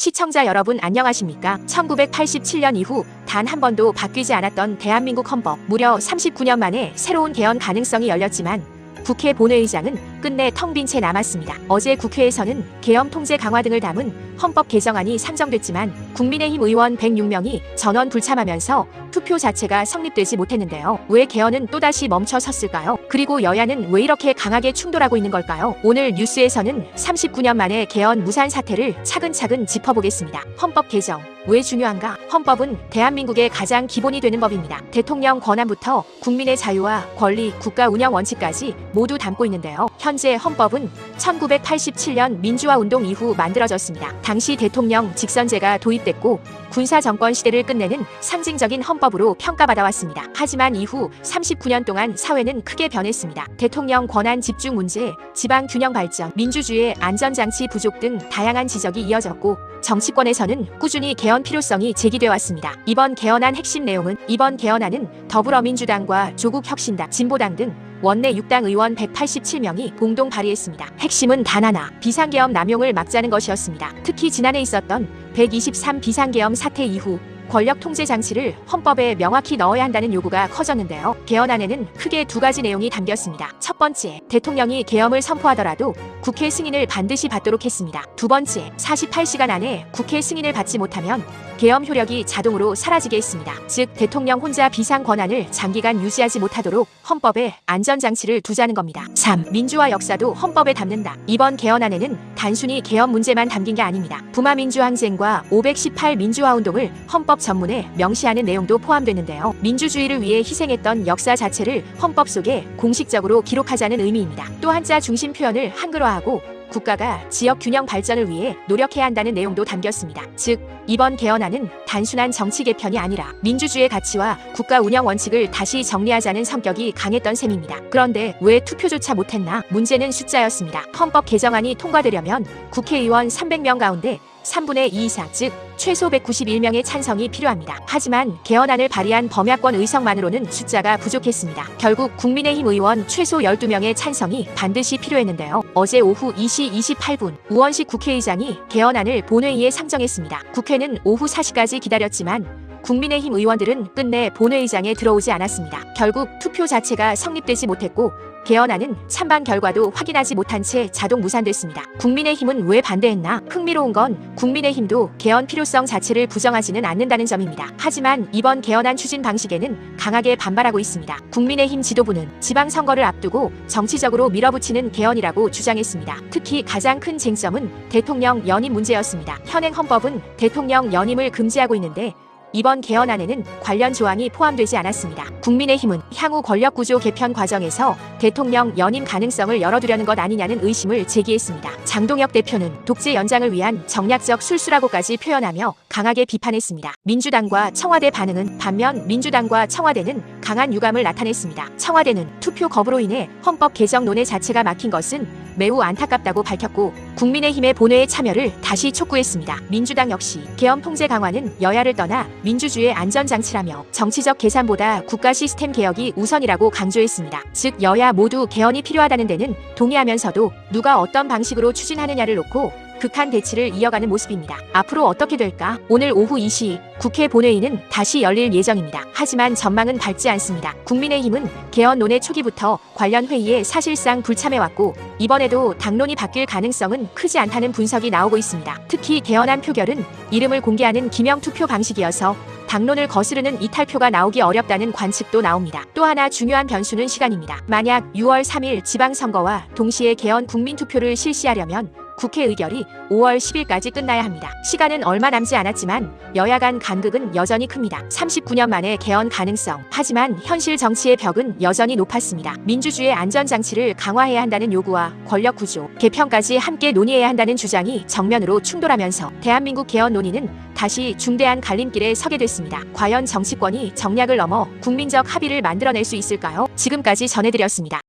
시청자 여러분 안녕하십니까? 1987년 이후 단 한 번도 바뀌지 않았던 대한민국 헌법. 무려 39년 만에 새로운 개헌 가능성이 열렸지만 국회 본회의장은 끝내 텅 빈 채 남았습니다. 어제 국회에서는 계엄 통제 강화 등을 담은 헌법 개정안이 상정됐지만 국민의힘 의원 106명이 전원 불참하면서 투표 자체가 성립되지 못했는데요. 왜 개헌은 또다시 멈춰섰을까요? 그리고 여야는 왜 이렇게 강하게 충돌하고 있는 걸까요? 오늘 뉴스에서는 39년 만에 개헌 무산 사태를 차근차근 짚어보겠습니다. 헌법 개정 왜 중요한가? 헌법은 대한민국의 가장 기본이 되는 법입니다. 대통령 권한부터 국민의 자유와 권리, 국가 운영 원칙까지 모두 담고 있는데요. 현재 헌법은 1987년 민주화운동 이후 만들어졌습니다. 당시 대통령 직선제가 도입됐고 군사정권 시대를 끝내는 상징적인 헌법으로 평가받아왔습니다. 하지만 이후 39년 동안 사회는 크게 변했습니다. 대통령 권한 집중 문제, 지방 균형 발전, 민주주의의 안전장치 부족 등 다양한 지적이 이어졌고 정치권에서는 꾸준히 개헌 필요성이 제기돼 왔습니다. 이번 개헌안 핵심 내용은 이번 개헌안은 더불어민주당과 조국혁신당, 진보당 등 원내 6당 의원 187명이 공동 발의했습니다. 핵심은 단 하나, 비상계엄 남용을 막자는 것이었습니다. 특히 지난해 있었던 123 비상계엄 사태 이후 권력 통제 장치를 헌법에 명확히 넣어야 한다는 요구가 커졌는데요. 개헌안에는 크게 두 가지 내용이 담겼습니다. 첫 번째, 대통령이 계엄을 선포하더라도 국회 승인을 반드시 받도록 했습니다. 두 번째, 48시간 안에 국회 승인을 받지 못하면 계엄 효력이 자동으로 사라지게 했습니다. 즉 대통령 혼자 비상 권한을 장기간 유지하지 못하도록 헌법에 안전장치를 두자는 겁니다. 3. 민주화 역사도 헌법에 담는다. 이번 개헌안에는 단순히 계엄 문제만 담긴 게 아닙니다. 부마민주항쟁과 518 민주화운동을 헌법 전문에 명시하는 내용도 포함되는데요. 민주주의를 위해 희생했던 역사 자체를 헌법 속에 공식적으로 기록하자는 의미입니다. 또 한자 중심 표현을 한글화하고 국가가 지역 균형 발전을 위해 노력해야 한다는 내용도 담겼습니다. 즉, 이번 개헌안은 단순한 정치 개편이 아니라 민주주의의 가치와 국가 운영 원칙을 다시 정리하자는 성격이 강했던 셈입니다. 그런데 왜 투표조차 못했나? 문제는 숫자였습니다. 헌법 개정안이 통과되려면 국회의원 300명 가운데 3분의 2 이상, 즉 최소 191명의 찬성이 필요합니다. 하지만 개헌안을 발의한 범야권 의석만으로는 숫자가 부족했습니다. 결국 국민의힘 의원 최소 12명의 찬성이 반드시 필요했는데요. 어제 오후 2시 28분 우원식 국회의장이 개헌안을 본회의에 상정했습니다. 국회는 오후 4시까지 기다렸지만 국민의힘 의원들은 끝내 본회의장에 들어오지 않았습니다. 결국 투표 자체가 성립되지 못했고 개헌안은 찬반 결과도 확인하지 못한 채 자동 무산됐습니다. 국민의힘은 왜 반대했나? 흥미로운 건 국민의힘도 개헌 필요성 자체를 부정하지는 않는다는 점입니다. 하지만 이번 개헌안 추진 방식에는 강하게 반발하고 있습니다. 국민의힘 지도부는 지방선거를 앞두고 정치적으로 밀어붙이는 개헌이라고 주장했습니다. 특히 가장 큰 쟁점은 대통령 연임 문제였습니다. 현행 헌법은 대통령 연임을 금지하고 있는데 이번 개헌안에는 관련 조항이 포함되지 않았습니다. 국민의힘은 향후 권력구조 개편 과정에서 대통령 연임 가능성을 열어두려는 것 아니냐는 의심을 제기했습니다. 장동혁 대표는 독재 연장을 위한 정략적 술수라고까지 표현하며 강하게 비판했습니다. 민주당과 청와대 반응은 반면 민주당과 청와대는 강한 유감을 나타냈습니다. 청와대는 투표 거부로 인해 헌법 개정 논의 자체가 막힌 것은 매우 안타깝다고 밝혔고 국민의힘의 본회의 참여를 다시 촉구했습니다. 민주당 역시 계엄 통제 강화는 여야를 떠나 민주주의의 안전장치라며 정치적 계산보다 국가 시스템 개혁이 우선이라고 강조했습니다. 즉 여야 모두 개헌이 필요하다는 데는 동의하면서도 누가 어떤 방식으로 추진하느냐를 놓고 극한 대치를 이어가는 모습입니다. 앞으로 어떻게 될까? 오늘 오후 2시 국회 본회의는 다시 열릴 예정입니다. 하지만 전망은 밝지 않습니다. 국민의힘은 개헌 논의 초기부터 관련 회의에 사실상 불참해왔고 이번에도 당론이 바뀔 가능성은 크지 않다는 분석이 나오고 있습니다. 특히 개헌안 표결은 이름을 공개하는 기명투표 방식이어서 당론을 거스르는 이탈표가 나오기 어렵다는 관측도 나옵니다. 또 하나 중요한 변수는 시간입니다. 만약 6월 3일 지방선거와 동시에 개헌 국민투표를 실시하려면 국회 의결이 5월 10일까지 끝나야 합니다. 시간은 얼마 남지 않았지만 여야 간 간극은 여전히 큽니다. 39년 만에 개헌 가능성. 하지만 현실 정치의 벽은 여전히 높았습니다. 민주주의의 안전장치를 강화해야 한다는 요구와 권력구조, 개편까지 함께 논의해야 한다는 주장이 정면으로 충돌하면서 대한민국 개헌 논의는 다시 중대한 갈림길에 서게 됐습니다. 과연 정치권이 정략을 넘어 국민적 합의를 만들어낼 수 있을까요? 지금까지 전해드렸습니다.